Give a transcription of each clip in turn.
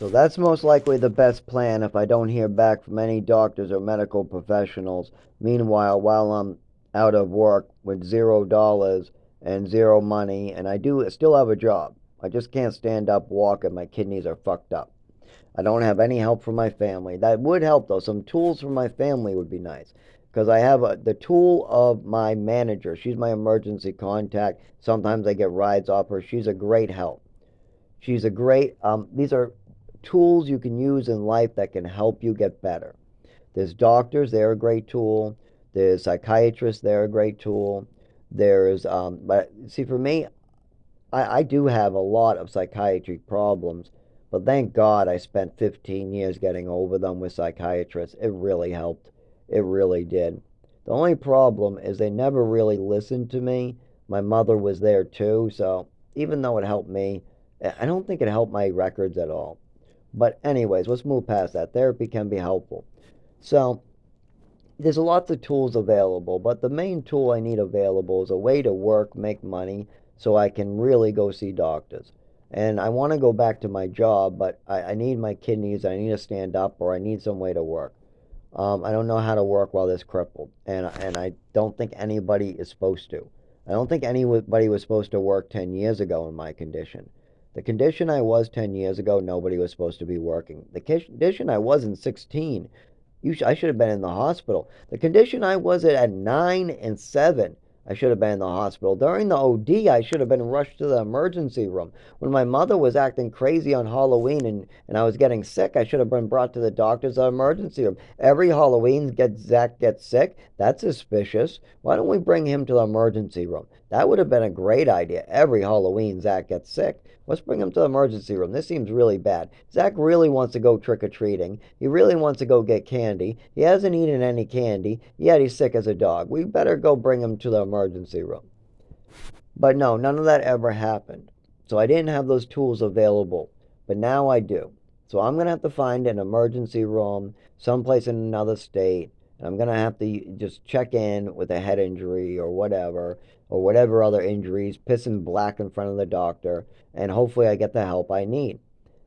So that's most likely the best plan if I don't hear back from any doctors or medical professionals. Meanwhile, while I'm out of work with $0 and zero money, and I do still have a job, I just can't stand up, walk, and my kidneys are fucked up. I don't have any help from my family. That would help though. Some tools from my family would be nice because I have the tool of my manager. She's my emergency contact. Sometimes I get rides off her. She's a great help. She's a great, these are tools you can use in life that can help you get better. There's doctors, they're a great tool. There's psychiatrists, they're a great tool. But see, for me, I do have a lot of psychiatry problems, but thank God I spent 15 years getting over them with psychiatrists. It really helped. It really did. The only problem is they never really listened to me. My mother was there too, so even though it helped me, I don't think it helped my records at all. But anyways, let's move past that. Therapy can be helpful. So there's lots of tools available, but the main tool I need available is a way to work, make money, so I can really go see doctors. And I want to go back to my job, but I need my kidneys, I need to stand up, or I need some way to work. I don't know how to work while this crippled, and I don't think anybody is supposed to. I don't think anybody was supposed to work 10 years ago in my condition. The condition I was 10 years ago, nobody was supposed to be working. The condition I was in 16, I should have been in the hospital. The condition I was at 9 and 7, I should have been in the hospital. During the OD, I should have been rushed to the emergency room. When my mother was acting crazy on Halloween and I was getting sick, I should have been brought to the doctor's emergency room. Every Halloween, Zach gets sick. That's suspicious. Why don't we bring him to the emergency room? That would have been a great idea. Every Halloween, Zach gets sick. Let's bring him to the emergency room. This seems really bad. Zach really wants to go trick or treating. He really wants to go get candy. He hasn't eaten any candy, yet he's sick as a dog. We better go bring him to the emergency room. But no, none of that ever happened. So I didn't have those tools available. But now I do. So I'm going to have to find an emergency room someplace in another state. And I'm going to have to just check in with a head injury or whatever other injuries, pissing black in front of the doctor. And hopefully I get the help I need.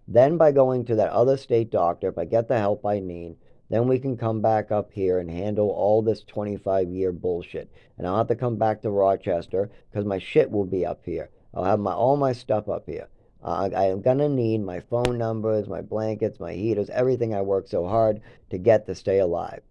Then by going to that other state doctor, if I get the help I need, then we can come back up here and handle all this 25-year bullshit. And I'll have to come back to Rochester because my shit will be up here. I'll have all my stuff up here. I am gonna need my phone numbers, my blankets, my heaters, everything I worked so hard to get to stay alive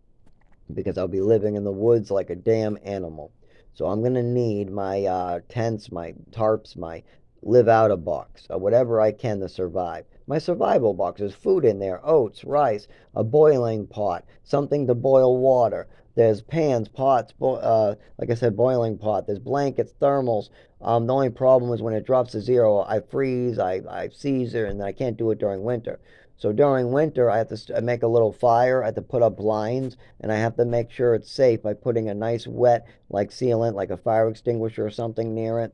because I'll be living in the woods like a damn animal. So I'm gonna need my tents, my tarps, my live out a box, whatever I can to survive. My survival box, there's food in there, oats, rice, a boiling pot, something to boil water. There's pans, pots, like I said, boiling pot. There's blankets, thermals. The only problem is when it drops to zero, I freeze, I seize it, and I can't do it during winter. So during winter, I have to make a little fire. I have to put up blinds, and I have to make sure it's safe by putting a nice wet, like sealant, like a fire extinguisher or something near it.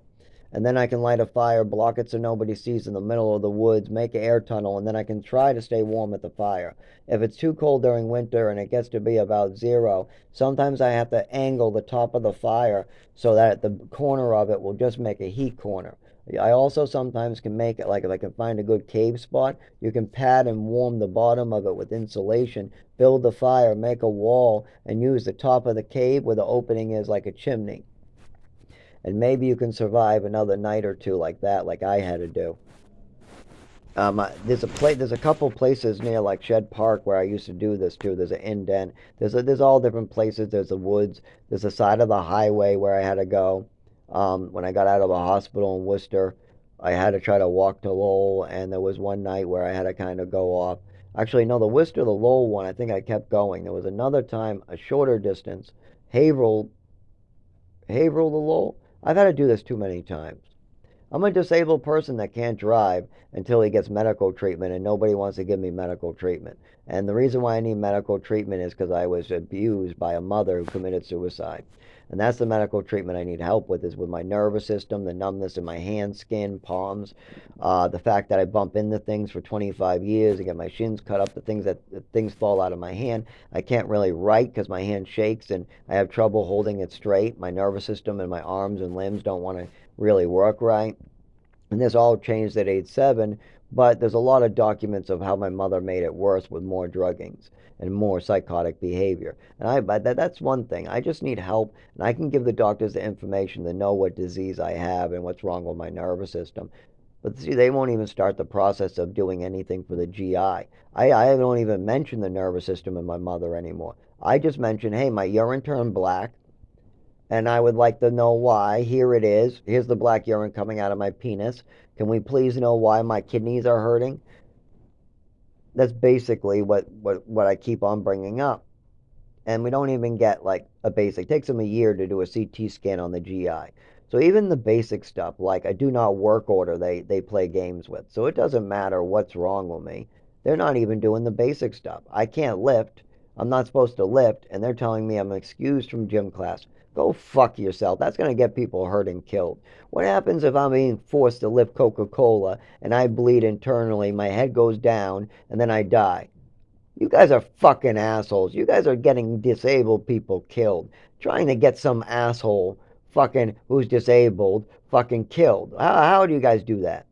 And then I can light a fire, block it so nobody sees in the middle of the woods, make an air tunnel, and then I can try to stay warm at the fire. If it's too cold during winter and it gets to be about zero, sometimes I have to angle the top of the fire so that the corner of it will just make a heat corner. I also sometimes can make it like if I can find a good cave spot, you can pad and warm the bottom of it with insulation, build the fire, make a wall, and use the top of the cave where the opening is like a chimney. And maybe you can survive another night or two like that, like I had to do. There's a couple places near like Shed Park where I used to do this too. There's an indent. There's all different places. There's the woods. There's the side of the highway where I had to go. When I got out of the hospital in Worcester, I had to try to walk to Lowell, and there was one night where I had to kind of go off. Actually, no, the Worcester, the Lowell one, I think I kept going. There was another time, a shorter distance, Haverhill, Haverhill to Lowell. I've had to do this too many times. I'm a disabled person that can't drive until he gets medical treatment, and nobody wants to give me medical treatment. And the reason why I need medical treatment is because I was abused by a mother who committed suicide. And that's the medical treatment I need help with, is with my nervous system, the numbness in my hands, skin, palms, the fact that I bump into things for 25 years, I get my shins cut up, the things fall out of my hand. I can't really write because my hand shakes and I have trouble holding it straight. My nervous system and my arms and limbs don't want to really work right. And this all changed at age 7 But there's a lot of documents of how my mother made it worse with more druggings and more psychotic behavior. But that's one thing. I just need help, and I can give the doctors the information to know what disease I have and what's wrong with my nervous system. But see, they won't even start the process of doing anything for the GI. I don't even mention the nervous system in my mother anymore. I just mention, hey, my urine turned black, and I would like to know why. Here it is. Here's the black urine coming out of my penis. Can we please know why my kidneys are hurting? That's basically what I keep on bringing up. And we don't even get like a basic. It takes them a year to do a CT scan on the GI. So even the basic stuff, like a do not work order, they play games with. So it doesn't matter what's wrong with me. They're not even doing the basic stuff. I can't lift. I'm not supposed to lift, and they're telling me I'm excused from gym class. Go fuck yourself. That's going to get people hurt and killed. What happens if I'm being forced to lift Coca-Cola and I bleed internally, my head goes down, and then I die? You guys are fucking assholes. You guys are getting disabled people killed. Trying to get some asshole fucking who's disabled fucking killed. How do you guys do that?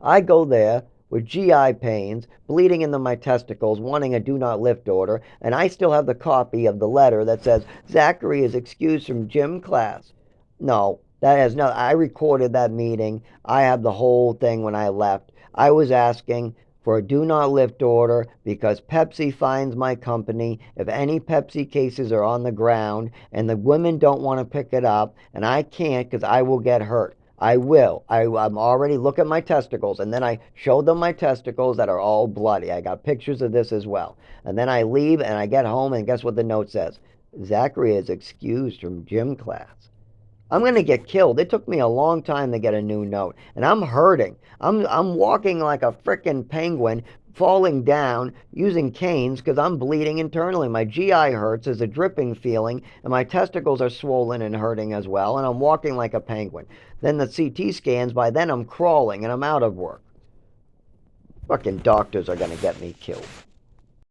I go there with GI pains, bleeding into my testicles, wanting a do not lift order, and I still have the copy of the letter that says Zachary is excused from gym class. No, that has no. I recorded that meeting. I have the whole thing when I left. I was asking for a do not lift order because Pepsi fines my company if any Pepsi cases are on the ground and the women don't want to pick it up, and I can't because I will get hurt. I will. I'm already look at my testicles, and then I showed them my testicles that are all bloody. I got pictures of this as well. And then I leave and I get home, and guess what the note says? Zachary is excused from gym class. I'm going to get killed. It took me a long time to get a new note, and I'm hurting. I'm walking like a frickin' penguin, falling down, using canes because I'm bleeding internally. My GI hurts, there's a dripping feeling, and my testicles are swollen and hurting as well, and I'm walking like a penguin. Then the CT scans, by then I'm crawling and I'm out of work. Fucking doctors are going to get me killed.